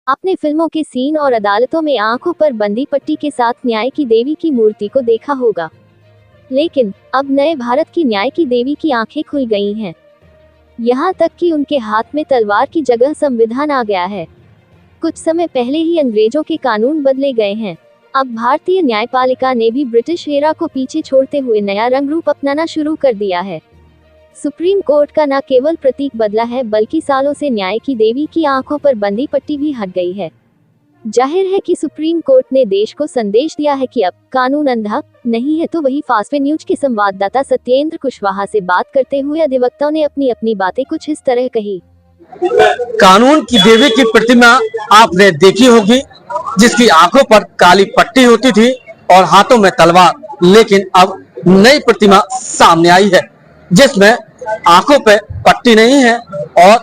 आपने फिल्मों के सीन और अदालतों में आंखों पर बंदी पट्टी के साथ न्याय की देवी की मूर्ति को देखा होगा, लेकिन अब नए भारत की न्याय की देवी की आंखें खुल गई हैं। यहाँ तक कि उनके हाथ में तलवार की जगह संविधान आ गया है। कुछ समय पहले ही अंग्रेजों के कानून बदले गए हैं। अब भारतीय न्यायपालिका ने भी ब्रिटिश एरा को पीछे छोड़ते हुए नया रंग रूप अपनाना शुरू कर दिया है। सुप्रीम कोर्ट का न केवल प्रतीक बदला है, बल्कि सालों से न्याय की देवी की आंखों पर बंदी पट्टी भी हट गई है। जाहिर है कि सुप्रीम कोर्ट ने देश को संदेश दिया है कि अब कानून अंधा नहीं है। तो वही फास्ट न्यूज के संवाददाता सत्येंद्र कुशवाहा से बात करते हुए अधिवक्ताओं ने अपनी अपनी बातें कुछ इस तरह कही। कानून की देवी की प्रतिमा आपने देखी होगी, जिसकी आंखों पर काली पट्टी होती थी और हाथों में तलवार, लेकिन अब नई प्रतिमा सामने आई है जिसमें आंखों पे पट्टी नहीं है और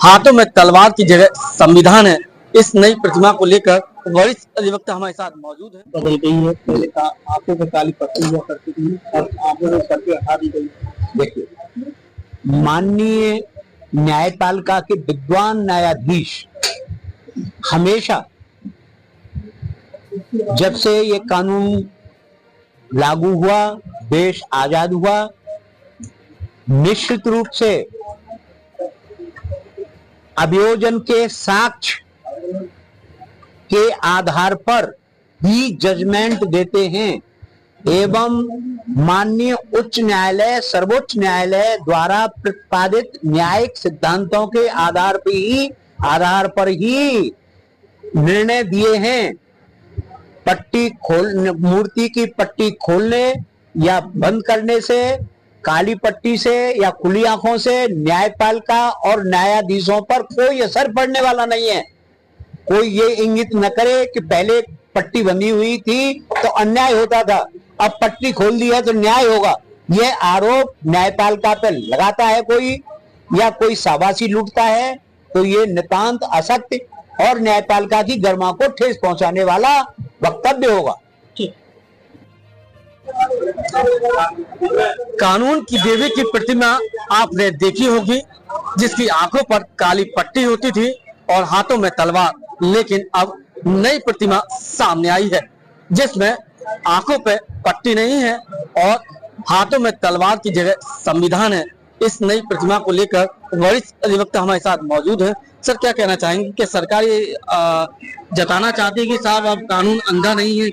हाथों में तलवार की जगह संविधान है। इस नई प्रतिमा को लेकर वरिष्ठ अधिवक्ता हमारे साथ मौजूद है। बदल गई है, पहले आंखों पे काली पट्टी हुआ करती थी और आंखों में पट्टी हटा दी गई। देखिए, माननीय न्यायपालिका के विद्वान न्यायाधीश हमेशा जब से ये कानून लागू हुआ, देश आजाद हुआ, निश्चित रूप से अभियोजन के साक्ष्य के आधार पर ही जजमेंट देते हैं एवं माननीय उच्च न्यायालय, सर्वोच्च न्यायालय द्वारा प्रतिपादित न्यायिक सिद्धांतों के आधार पर ही निर्णय दिए हैं। मूर्ति की पट्टी खोलने या बंद करने से, काली पट्टी से या खुली आंखों से न्यायपालिका और न्यायाधीशों पर कोई असर पड़ने वाला नहीं है। कोई ये इंगित न करे कि पहले पट्टी बंधी हुई थी तो अन्याय होता था, अब पट्टी खोल दी है तो न्याय होगा। यह आरोप न्यायपालिका पर लगाता है कोई, या कोई शाबाशी लूटता है, तो ये नितांत असत्य और न्यायपालिका की गरिमा को ठेस पहुंचाने वाला वक्तव्य होगा। कानून की देवी की प्रतिमा आपने देखी होगी, जिसकी आंखों पर काली पट्टी होती थी और हाथों में तलवार, लेकिन अब नई प्रतिमा सामने आई है जिसमें आंखों पे पट्टी नहीं है और हाथों में तलवार की जगह संविधान है। इस नई प्रतिमा को लेकर वरिष्ठ अधिवक्ता हमारे साथ मौजूद है। सर, क्या कहना चाहेंगे कि सरकार ये जताना चाहती है कि साहब अब कानून अंधा नहीं है,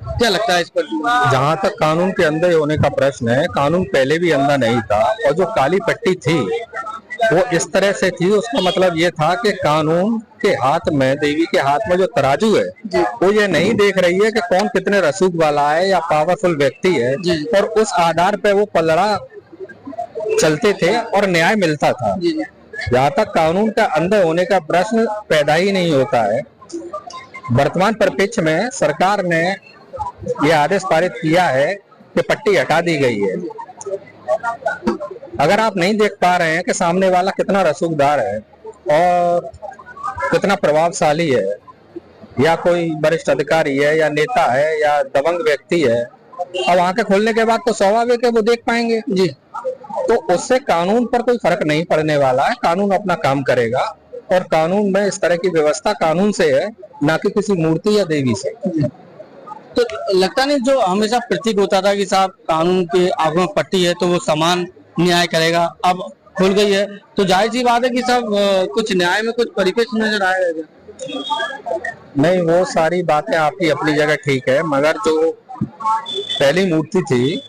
क्या लगता है इस पर? जहाँ तक कानून के अंधे होने का प्रश्न है, कानून पहले भी अंधा नहीं था और जो काली पट्टी थी वो इस तरह से थी, उसका मतलब ये था कि कानून के हाथ में, देवी के हाथ में जो तराजू है, वो ये नहीं देख रही है कि कौन कितने रसूख वाला है या पावरफुल व्यक्ति है, और उस आधार पे वो पलड़ा चलते थे और न्याय मिलता था। जहाँ तक कानून का अंधे होने का प्रश्न पैदा ही नहीं होता है। वर्तमान परिप्रेक्ष्य में सरकार ने यह आदेश पारित किया है कि पट्टी हटा दी गई है। अगर आप नहीं देख पा रहे हैं कि सामने वाला कितना रसूखदार है और कितना प्रभावशाली है, या कोई वरिष्ठ अधिकारी है या नेता है या दबंग व्यक्ति है, अब आंखें खोलने के बाद तो स्वाभाविक है वो देख पाएंगे जी। तो उससे कानून पर कोई फर्क नहीं पड़ने वाला है। कानून अपना काम करेगा और कानून में इस तरह की व्यवस्था कानून से है, ना कि किसी मूर्ति या देवी से। तो लगता नहीं जो हमेशा प्रतीक होता था कि साहब कानून के आंखों में पट्टी है तो वो समान न्याय करेगा, अब खुल गई है तो जाहिर सी बात है कि सब कुछ न्याय में कुछ परिपेक्ष नजर आएगा। नहीं, वो सारी बातें आपकी अपनी जगह ठीक है, मगर जो पहली मूर्ति थी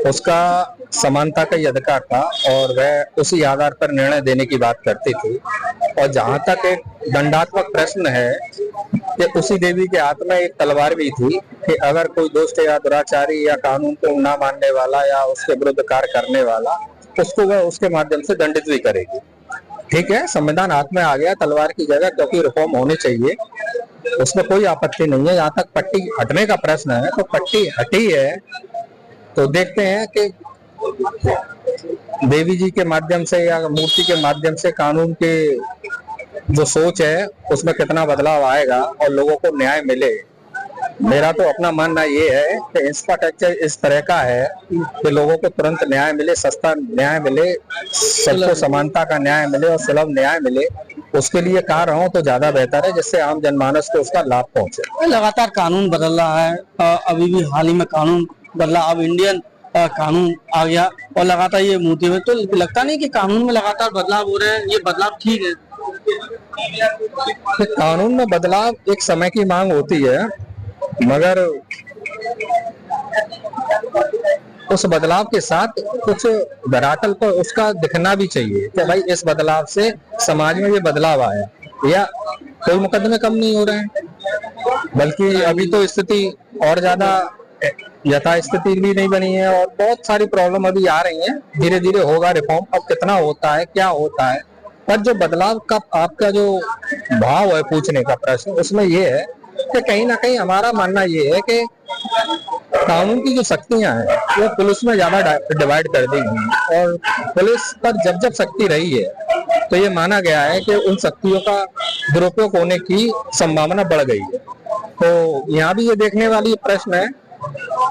उसका समानता का ही अधिकार था और वह उसी आधार पर निर्णय देने की बात करती थी। और जहां तक एक दंडात्मक प्रश्न है कि उसी देवी के हाथ में एक तलवार भी थी कि अगर कोई दुष्ट या दुराचारी या कानून को ना मानने वाला या उसके विरुद्ध कार्य करने वाला, उसको वह उसके माध्यम से दंडित भी करेगी। ठीक है, संविधान हाथ में आ गया तलवार की जगह, क्योंकि रिफॉर्म होनी चाहिए, उसमें कोई आपत्ति नहीं है। यहाँ तक पट्टी हटने का प्रश्न है तो पट्टी हटी है, तो देखते हैं कि देवी जी के माध्यम से या मूर्ति के माध्यम से कानून के जो सोच है उसमें कितना बदलाव आएगा और लोगों को न्याय मिले। मेरा तो अपना मानना ये है कि इंफ्रास्ट्रक्चर इस तरह का है कि लोगों को तुरंत न्याय मिले, सस्ता न्याय मिले, सबको समानता का न्याय मिले और सुलभ न्याय मिले, उसके लिए कार्य हो तो ज्यादा बेहतर है, जिससे आम जनमानस को उसका लाभ पहुंचे। लगातार कानून बदल रहा है, अभी भी हाल ही में कानून बदला, अब इंडियन कानून आ गया और लगातार ये मूर्ति में, तो लगता नहीं कि कानून में लगातार बदलाव हो रहे हैं, ये बदलाव ठीक है? कानून में बदलाव एक समय की मांग होती है, मगर उस बदलाव के साथ कुछ धरातल पर उसका दिखना भी चाहिए कि भाई इस बदलाव से समाज में ये बदलाव आया, या कोई मुकदमे कम नहीं हो रहे हैं, बल्कि अभी तो स्थिति और ज्यादा यथास्थिति भी नहीं बनी है और बहुत सारी प्रॉब्लम अभी आ रही हैं। धीरे धीरे होगा रिफॉर्म, अब कितना होता है, क्या होता है, पर जो बदलाव का आपका जो भाव है पूछने का प्रश्न, उसमें ये है कि कहीं ना कहीं हमारा मानना ये है कि कानून की जो शक्तियां हैं वो पुलिस में ज्यादा डिवाइड कर दी गई हैं और पुलिस पर जब जब शक्ति रही है तो ये माना गया है कि उन शक्तियों का दुरुपयोग होने की संभावना बढ़ गई है। तो यहाँ भी ये देखने वाली प्रश्न है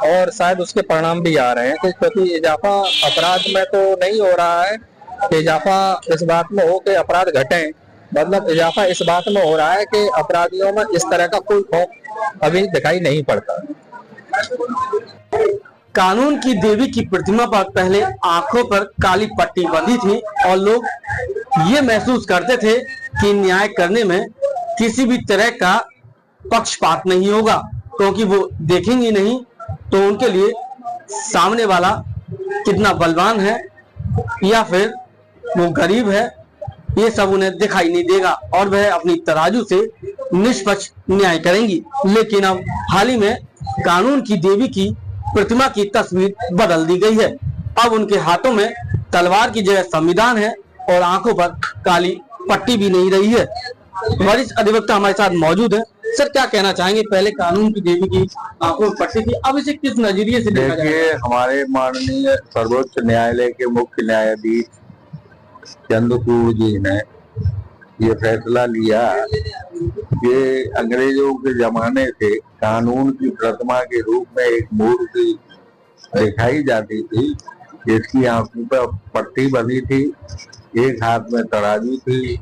और शायद उसके परिणाम भी आ रहे हैं क्योंकि इजाफा अपराध में तो नहीं हो रहा है, इजाफा इस बात में हो कि अपराध घटे, मतलब इजाफा इस बात में हो रहा है कि अपराधियों में इस तरह का कोई खौफ अभी दिखाई नहीं पड़ता। कानून की देवी की प्रतिमा पर पहले आंखों पर काली पट्टी बंधी थी और लोग ये महसूस करते थे कि न्याय करने में किसी भी तरह का पक्षपात नहीं होगा, क्योंकि वो देखेंगे नहीं तो उनके लिए सामने वाला कितना बलवान है या फिर वो गरीब है, ये सब उन्हें दिखाई नहीं देगा और वह अपनी तराजू से निष्पक्ष न्याय करेंगी। लेकिन अब हाल ही में कानून की देवी की प्रतिमा की तस्वीर बदल दी गई है। अब उनके हाथों में तलवार की जगह संविधान है और आंखों पर काली पट्टी भी नहीं रही है। वरिष्ठ अधिवक्ता हमारे साथ मौजूद है। सर, क्या कहना चाहेंगे? पहले कानून की देवी की आंखों पर पट्टी थी, अब इसे किस नजरिए से देखा जाए? देखिए, हमारे माननीय सर्वोच्च न्यायालय के मुख्य न्यायाधीश चंद्रचूड़ जी ने ये फैसला लिया कि अंग्रेजों के जमाने से कानून की प्रतिमा के रूप में एक मूर्ति दिखाई जाती थी, जिसकी आंखों पर पट्टी बंधी थी, एक हाथ में तराजू थी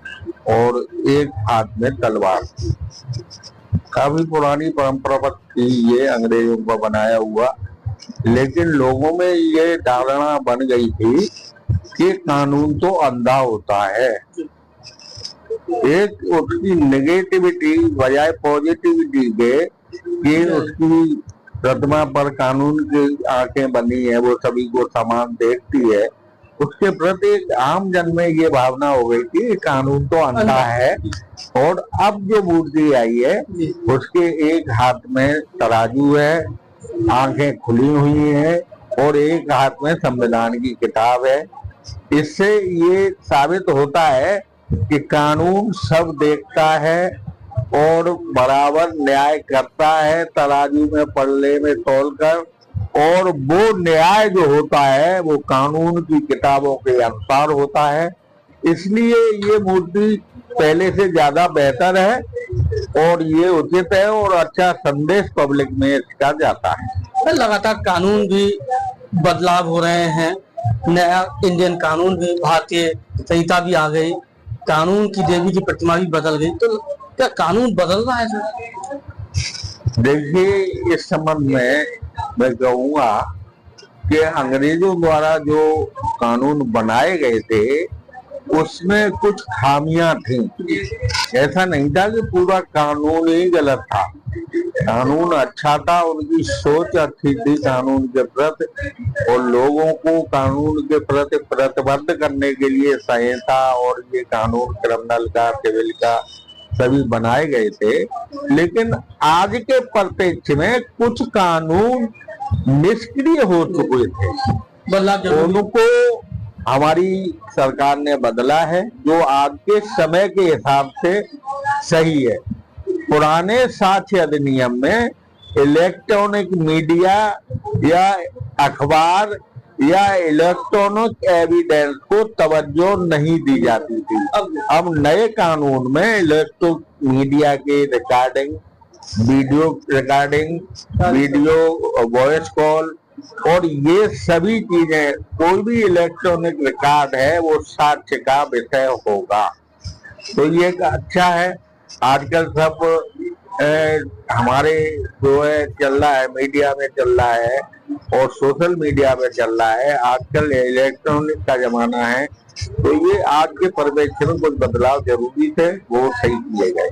और एक हाथ में तलवार थी। काफी पुरानी परंपरा थी ये अंग्रेजों का बनाया हुआ, लेकिन लोगों में ये धारणा बन गई थी कि कानून तो अंधा होता है। एक उसकी नेगेटिविटी बजाय पॉजिटिविटी के कि उसकी प्रतिमा पर कानून की आंखें बनी है, वो सभी को समान देखती है, उसके प्रति आम जन में ये भावना हो गई कि कानून तो अंधा है। और अब जो मूर्ति आई है उसके एक हाथ में तराजू है, आंखें खुली हुई हैं और एक हाथ में संविधान की किताब है। इससे ये साबित होता है कि कानून सब देखता है और बराबर न्याय करता है, तराजू में पल्ले में तौलकर, और वो न्याय जो होता है वो कानून की किताबों के अनुसार होता है। इसलिए ये मूर्ति पहले से ज्यादा बेहतर है और ये उचित है और अच्छा संदेश पब्लिक में इसका जाता है। लगातार कानून भी बदलाव हो रहे हैं, नया इंडियन कानून भी, भारतीय संहिता भी आ गई, कानून की देवी की प्रतिमा भी बदल गई, तो क्या कानून बदल रहा है सर? देखिए, इस संबंध में मैं कहूँगा कि अंग्रेजों द्वारा जो कानून बनाए गए थे उसमें कुछ खामियां थी। ऐसा नहीं था कि पूरा कानून ही गलत था, कानून अच्छा था, उनकी सोच अच्छी थी कानून के प्रति और लोगों को कानून के प्रति प्रतिबद्ध करने के लिए संहिता और ये कानून क्रिमिनल का, सिविल का सभी बनाए गए थे। लेकिन आज के परिप्रेक्ष्य में कुछ कानून निष्क्रिय हो चुके थे, उनको हमारी सरकार ने बदला है जो आज के समय के हिसाब से सही है। पुराने साक्ष्य अधिनियम में इलेक्ट्रॉनिक मीडिया या अखबार या इलेक्ट्रॉनिक एविडेंस को तवज्जो नहीं दी जाती थी। अब नए कानून में इलेक्ट्रॉनिक मीडिया के recording video recording, video voice call, और ये सभी चीजें, कोई भी इलेक्ट्रॉनिक रिकॉर्ड है वो साक्ष्य का विषय होगा। तो ये एक अच्छा है। आजकल सब हमारे जो है चल रहा है, मीडिया में चल रहा है और सोशल मीडिया में चल रहा है। आजकल इलेक्ट्रॉनिक का जमाना है, तो ये आज के परिप्रेक्ष्य में कुछ बदलाव जरूरी थे, वो सही किए गए।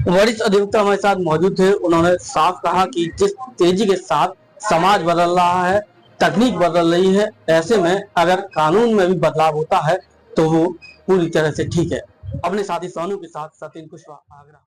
वरिष्ठ अधिवक्ता हमारे साथ मौजूद थे। उन्होंने साफ कहा कि जिस तेजी के साथ समाज बदल रहा है, तकनीक बदल रही है, ऐसे में अगर कानून में भी बदलाव होता है तो वो पूरी तरह से ठीक है। अपने साथी सोनू के साथ सतीन कुशवाहा, आगरा।